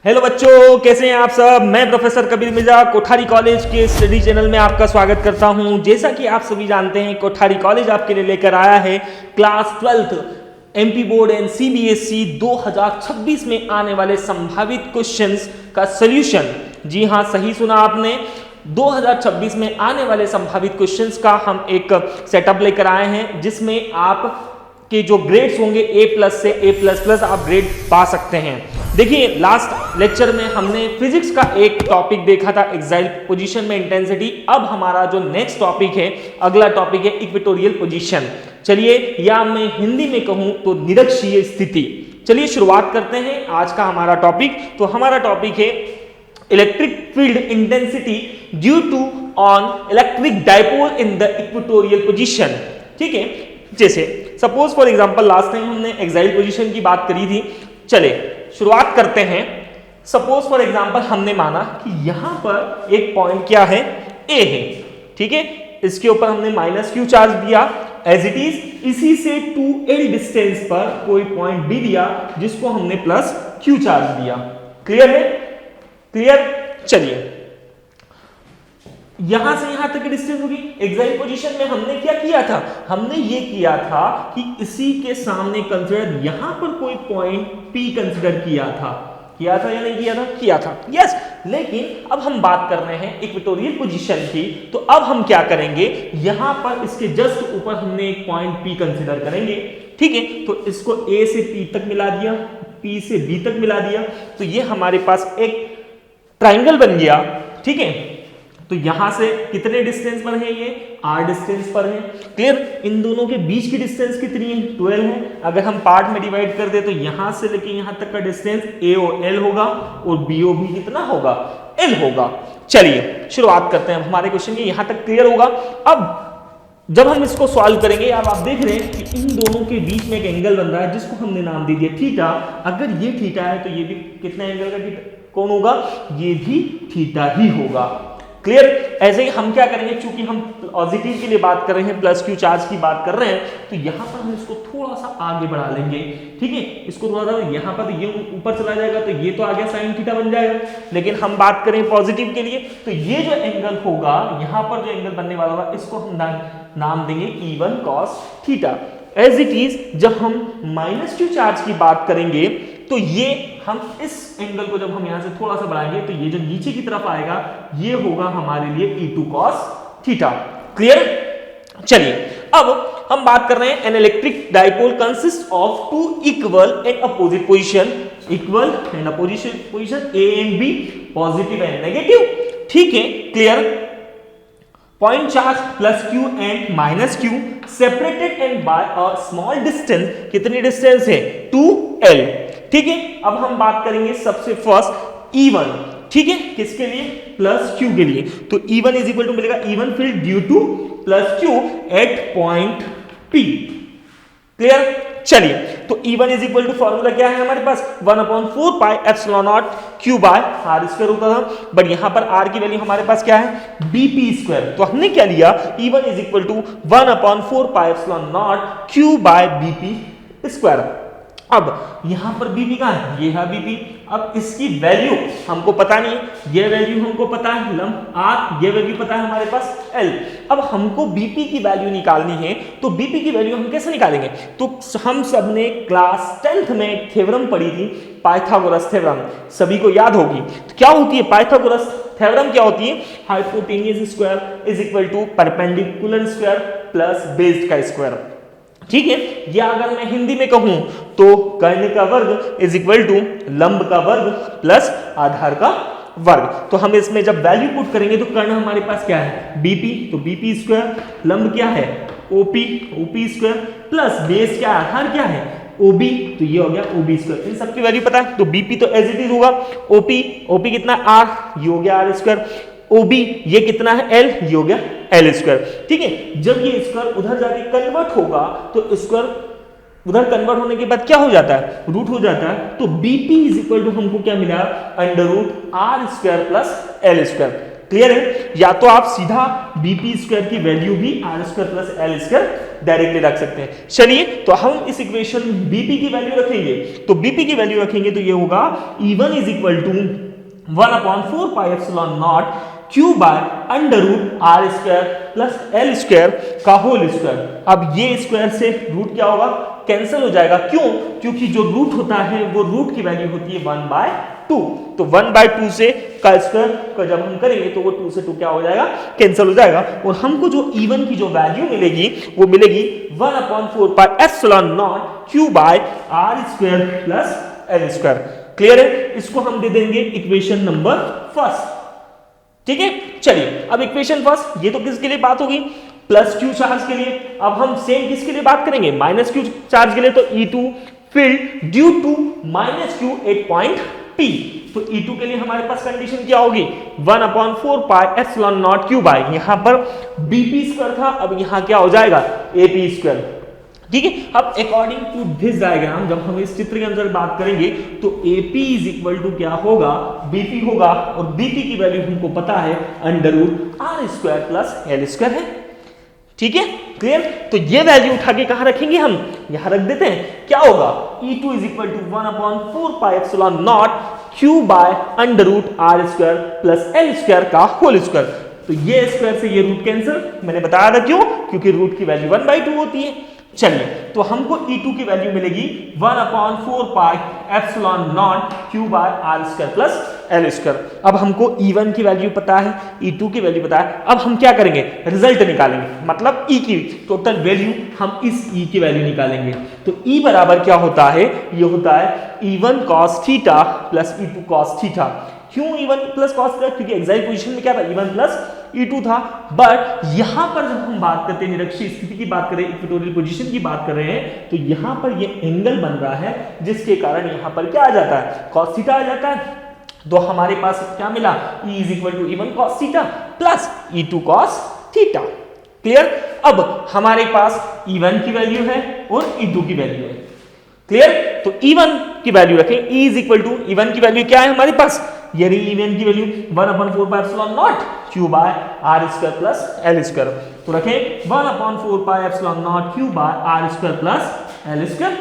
Hello बच्चों, कैसे हैं आप सब। मैं प्रोफेसर कबीर मिर्जा कोठारी कॉलेज के स्टडी चैनल में आपका स्वागत करता हूं। जैसा कि आप सभी जानते हैं, कोठारी कॉलेज आपके लिए लेकर आया है class 12th MP board and CBSE 2026 में आने वाले संभावित क्वेश्चंस का सॉल्यूशन। जी हां, सही सुना आपने। 2026 में आने वाले संभावित क्वेश्चंस का हम एक सेटअप लेकर आए हैं, जिसमें आप के जो ग्रेड्स होंगे A+ से A++ आप ग्रेड पा सकते हैं। देखिए, लास्ट लेक्चर में हमने फिजिक्स का एक टॉपिक देखा था, एक्साइल पोजीशन में इंटेंसिटी। अब हमारा जो नेक्स्ट टॉपिक है, अगला टॉपिक है इक्वेटोरियल पोजीशन। चलिए, या मैं हिंदी में कहूं तो निरक्षीय स्थिति। चलिए शुरुआत करते हैं आज का हमारा टॉपिक। तो हमारा टॉपिक है electric field intensity due to an electric dipole in the equatorial position. ठीक है, जैसे suppose for example last time हमने एक्साइल पोजीशन की बात करी थी। चले शुरुआत करते हैं। सपोज फॉर एग्जांपल हमने माना कि यहां पर एक पॉइंट क्या है, ए है। ठीक है, इसके ऊपर हमने -q चार्ज दिया एज इट इज। इसी से 2l डिस्टेंस पर कोई पॉइंट बी दिया जिसको हमने +q चार्ज दिया। क्लियर है? क्लियर। चलिए, यहां से यहां तक की डिस्टेंस होगी। एक्साइल पोजीशन में हमने क्या किया था, हमने ये किया था कि इसी के सामने कंसीडर यहां पर कोई पॉइंट P कंसीडर किया था या नहीं किया था? किया था, यस। लेकिन अब हम बात कर रहे हैं इक्वेटोरियल पोजीशन की। तो अब हम क्या करेंगे, यहां पर इसके जस्ट ऊपर हमने एक पॉइंट P कंसीडर करेंगे। ठीक है, तो इसको A से P तक मिला दिया, P से B तक मिला दिया, तो ये हमारे पास एक ट्राइंगल बन गया। ठीक है, तो यहां से कितने डिस्टेंस पर है, ये r डिस्टेंस पर है। क्लियर। इन दोनों के बीच की डिस्टेंस कितनी है, 12 है। अगर हम पार्ट में डिवाइड कर दे तो यहां से लेके यहां तक का डिस्टेंस AOL होगा और BOB कितना होगा, L होगा। चलिए शुरुआत करते हैं हमारे क्वेश्चन की, यहां तक क्लियर होगा। अब जब हम इसको सॉल्व करेंगे, अब आप देख रहे हैं कि इन दोनों के बीच में एक एंगल बन रहा है जिसको हमने नाम दे दिया थीटा। अगर ये थीटा है तो ये भी कितना एंगल का थीटा कौन होगा, ये भी थीटा ही होगा। क्लियर। ऐसे ही हम क्या करेंगे, चूंकि हम पॉजिटिव के लिए बात कर रहे हैं, +q चार्ज की बात कर रहे हैं, तो यहां पर हम इसको थोड़ा सा आगे बढ़ा लेंगे। ठीक है, इसको थोड़ा सा यहां पर ये ऊपर चला जाएगा तो ये तो आ गया sin थीटा बन जाएगा। लेकिन हम बात करें पॉजिटिव के लिए, तो ये जो एंगल होगा, यहां पर जो एंगल बनने वाला होगा, इसको हम नाम देंगे E1 cos theta. As it is जब हम -q चार्ज की बात करेंगे तो ये हम इस एंगल को जब हम यहां से थोड़ा सा बढ़ाएंगे तो ये जो नीचे की तरफ आएगा ये होगा हमारे लिए E2 cos थीटा। क्लियर। चलिए, अब हम बात कर रहे हैं an electric dipole consist of two equal and opposite position, equal and opposite position A and B, positive and negative. ठीक है, clear. Point charge +q and -q separated and by a small distance. कितनी distance है, 2l। ठीक है, अब हम बात करेंगे सबसे फर्स्ट E1। ठीक है, किसके लिए, +q के लिए। तो E1 इज इक्वल टू मिलेगा E1 field due to +q at point P। Clear. चलिए, तो E1 is equal to formula क्या है हमारे पास, 1/4 pi epsilon naught q by r square होता था। बट यहां पर r की वैल्यू हमारे पास क्या है, bp स्क्वायर। तो हमने क्या लिया, E1 is equal to 1/4 pi epsilon naught q by bp square. अब यहां पर बीपी कहां है, ये है बीपी। अब इसकी वैल्यू हमको पता नहीं है, ये वैल्यू हमको पता है लंब आर, ये वैल्यू पता है हमारे पास एल। अब हमको बीपी की वैल्यू निकालनी है, तो बीपी की वैल्यू हम कैसे निकालेंगे, तो हम सब ने क्लास 10th में थ्योरम पढ़ी थी, पाइथागोरस थ्योरम, सभी को याद होगी। तो क्या होती है पाइथागोरस थ्योरम, क्या होती है, hypotenuse square is equal to perpendicular square plus based का स्क्वायर। ठीक है, या अगर मैं हिंदी में कहूं तो कर्ण का वर्ग इज इक्वल टू लंब का वर्ग प्लस आधार का वर्ग। तो हम इसमें जब वैल्यू पुट करेंगे तो कर्ण हमारे पास क्या है, बीपी, तो बीपी स्क्वायर, लंब क्या है, OP, OP square, plus base क्या है, आधार क्या है, ओबी, तो ये हो गया ओबी स्क्वायर। इन सबकी वैल्यू पता है, तो बीपी तो एज इट इज होगा, ओपी, ओपी कितना आर, ये हो गया आर स्क्वायर, ओबी ये कितना है, एल, ये हो गया एल स्क्वायर। ठीक है, जब ये स्क्वायर उधर जाके कन्वर्ट होगा तो स्क्वायर उधर कन्वर्ट होने के बाद क्या हो जाता है, रूट हो जाता है। तो बीपी इज इक्वल टू हमको क्या मिला, √r² plus L square. Clear है? या तो आप सीधा बीपी स्क्वायर की वैल्यू भी R square plus L square directly रख सकते हैं। चलिए तो हम इस इक्वेशन में बीपी की वैल्यू रखेंगे, तो बीपी की वैल्यू रखेंगे तो ये होगा E1 is equal to 1/4 pi epsilon naught q by under root R square plus L square का होल स्क्वायर। अब ये स्क्वायर से रूट क्या होगा, कैंसिल हो जाएगा। क्यों? क्योंकि जो रूट होता है वो रूट की वैल्यू होती है 1/2, तो 1/2 से का स्क्वायर का जब हम करेंगे तो वो 2 से 2 क्या हो जाएगा, कैंसिल हो जाएगा। और हमको जो E1 की जो वैल्यू मिलेगी वो मिलेगी 1/4 pi epsilon naught q by R square plus L square. Clear है? इसको हम दे देंगे इक्वेशन नंबर फर्स्ट। ठीक है, चलिए अब इक्वेशन फर्स्ट, ये तो किसके लिए बात होगी, प्लस क्यू चार्ज के लिए। अब हम सेम किसके लिए बात करेंगे, माइनस क्यू चार्ज के लिए। तो E2 field due to minus q at point P। तो E2 के लिए हमारे पास कंडीशन क्या होगी, 1/4 pi epsilon naught q by, यहां पर BP स्क्वायर था, अब यहां क्या हो जाएगा AP स्क्वायर। ठीक है, अब अकॉर्डिंग टू दिस डायग्राम जब हम इस चित्र के अंदर बात करेंगे तो AP इज इक्वल टू क्या होगा, BP होगा, और BP की वैल्यू हमको पता है under root R square plus L square है। ठीक है, क्लियर? तो ये वैल्यू उठा के कहां रखेंगे, हम यहां रख देते हैं। क्या होगा, E2 is equal to 1/4 pi epsilon naught q by under root R square plus L square का होल स्क्वायर। तो ये स्क्वायर से ये रूट कैंसिल, मैंने बताया था क्यों, क्योंकि रूट की वैल्यू 1/2 होती है। चलिए तो हमको E2 की वैल्यू मिलेगी 1/4 pi epsilon naught q by R square plus L square. अब हमको E1 की वैल्यू पता है, E2 की वैल्यू पता है। अब हम क्या करेंगे, रिजल्ट निकालेंगे, मतलब E की टोटल वैल्यू, हम इस E की वैल्यू निकालेंगे। तो E बराबर क्या होता है, ये होता है E1 cos theta plus E2 cos theta. क्यों E1 प्लस cos थीटा, क्योंकि एक्साइट पोजीशन में क्या था, E1 प्लस E2 था। बट यहां पर जब हम बात करते हैं निरक्षीय स्थिति की बात करें, इक्वेटोरियल पोजीशन की बात कर रहे हैं, तो यहां पर ये एंगल बन रहा है जिसके कारण यहां पर क्या आ जाता है, cos थीटा आ जाता है। तो हमारे पास क्या मिला, E is equal to E1 cos theta plus E2 cos theta. Clear? अब हमारे पास E1 की वैल्यू है और E2 की वैल्यू है। क्लियर? तो E1 की वैल्यू रखें, E is equal to E1 की वैल्यू क्या है हमारे पास, ये रही E1 की value 1/4 pi epsilon naught q by R square plus L square. तो रखें 1/4 pi epsilon naught q by R square plus L square,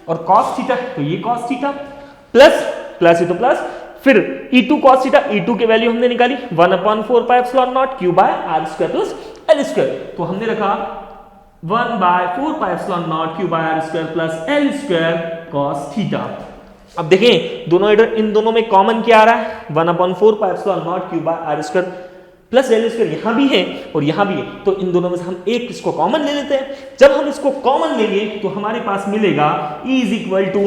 और cos थीटा तो ये cos थीटा प्लस प्लस ये तो प्लस, फिर E2 cos थीटा, E2 की value हमने निकाली 1/4 pi epsilon naught q by R square plus L square. तो हमने रखा 1/4 pi epsilon naught q by R square plus L square cos theta. अब देखें दोनों इधर, इन दोनों में कॉमन क्या आ रहा है, 1/4 pi epsilon naught q by R square plus L square, यहां भी है और यहां भी है। तो इन दोनों में से हम एक इसको कॉमन ले लेते हैं। जब हम इसको कॉमन लेंगे तो हमारे पास मिलेगा E is equal to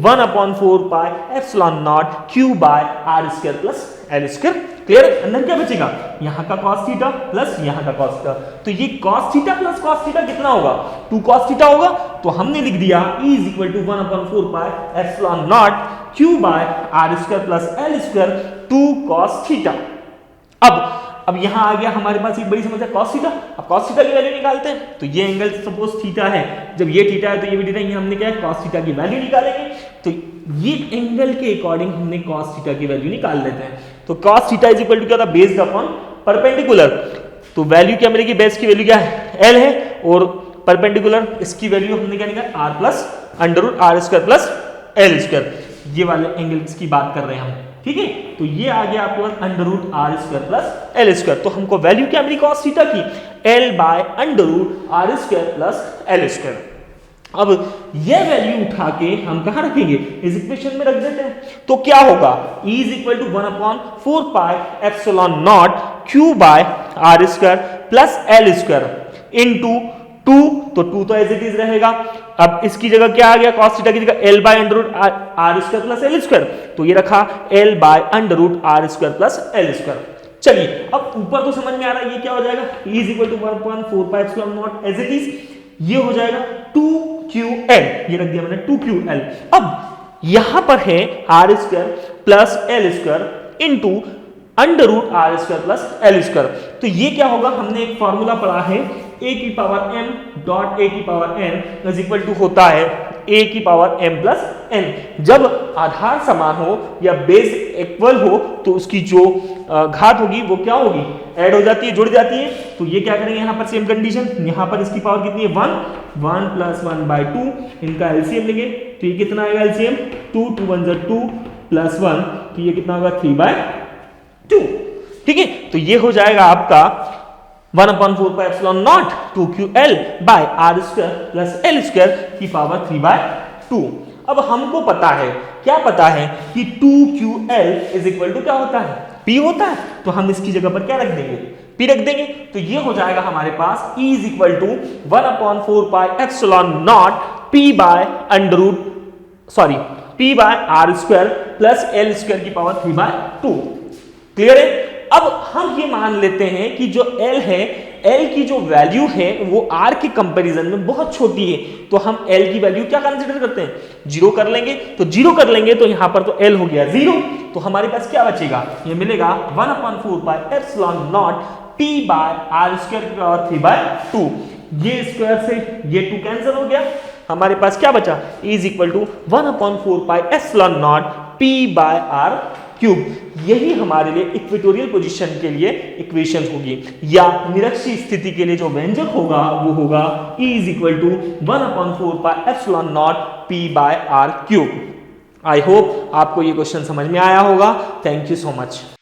1/4 pi epsilon naught q by R square plus L square. Clear? अंदर क्या बचेगा, यहाँ का cos थीटा प्लस यहाँ का cos थीटा। तो ये cos theta plus cos theta कितना होगा, 2 cos थीटा होगा। तो हमने लिख दिया E is equal to 1/4 pi epsilon naught q by R square plus L square 2 cos theta. अब यहां आ गया हमारे पास एक बड़ी समस्या cos थीटा। अब cos थीटा की वैल्यू निकालते हैं। तो ये एंगल सपोज थीटा है, जब ये थीटा है तो ये भी थीटा है, हमने क्या है cos थीटा की वैल्यू निकालेंगे। तो ये एंगल के अकॉर्डिंग हमने cos थीटा की वैल्यू निकाल लेते हैं। तो cos theta is equal to क्या था, बेस्ड अपॉन परपेंडिकुलर। तो वैल्यू क्या मिलेगी, बेस की वैल्यू क्या है L है, और परपेंडिकुलर इसकी वैल्यू हमने क्या निकाला R plus under root R square plus L square. ये वाले एंगल्स की बात कर रहे हैं हम। ठीक है, तो ये आ गया आपके पास under root R square plus L square. तो हमको वैल्यू क्या मिली cos थीटा की, L by under root R square plus L square. अब ये वैल्यू उठा के हम कहां रखेंगे, इस इक्वेशन में रख देते हैं। तो क्या होगा, E is equal to 1/4 pi epsilon naught q by R square plus L square into 2, तो 2 तो एज इट इज रहेगा। अब इसकी जगह क्या आ गया, cos थीटा की जगह L by under root R square plus L square. तो ये रखा L by under root R square plus L square. चलिए अब ऊपर तो समझ में आ रहा है, ये क्या हो जाएगा, E is equal to 1/4 pi epsilon naught as it is, ये हो जाएगा 2QL, ये रख दिया मैंने 2QL। अब यहां पर है R square plus L square into under root R square plus L square. तो ये क्या होगा, हमने एक फॉर्मूला पढ़ा है a की पावर m डॉट a की power n is equal to होता है a की पावर m प्लस n। जब आधार समान हो या बेस इक्वल हो तो उसकी जो घात होगी वो क्या होगी, ऐड हो जाती है, जुड़ जाती है। तो ये क्या करेंगे यहाँ पर सेम कंडीशन, यहाँ पर इसकी पावर कितनी है 1, 1 प्लस 1/2, इनका एलसीएम लेंगे तो ये कितना आएगा एलसीएम 2, 2 1 2 प्लस 1, तो ये कितना होगा 3/2। ठीक है, तो ये हो जाएगा आपका 1/4πε0 2ql by r square plus l square की पावर 3/2। अब हमको पता है, क्या पता है कि 2ql इज इक्वल टू क्या होता है, p होता है। तो हम इसकी जगह पर क्या रख देंगे, p रख देंगे। तो ये हो जाएगा हमारे पास e is equal to 1/4πε0 p by r square plus l square की पावर 3/2। क्लियर है। अब हम ये मान लेते हैं कि जो l है, l की जो वैल्यू है वो r के कंपैरिजन में बहुत छोटी है, तो हम l की वैल्यू क्या कंसीडर करते हैं, 0 कर लेंगे। तो 0 कर लेंगे तो यहां पर तो l हो गया 0, तो हमारे पास क्या बचेगा, ये मिलेगा 1/4πε0 p बाय r स्क्वायर की पावर 3/2। ये स्क्वायर से ये 2 कैंसिल हो गया, हमारे पास क्या बचा, is equal to 1/4πε0 p by r cube. यही हमारे लिए इक्वेटोरियल पोजीशन के लिए इक्वेशन होगी, या निरक्षीय स्थिति के लिए जो व्यंजक होगा वो होगा E is equal to 1/4πε0 p by r cube. I hope आपको ये क्वेश्चन समझ में आया होगा। Thank you so much.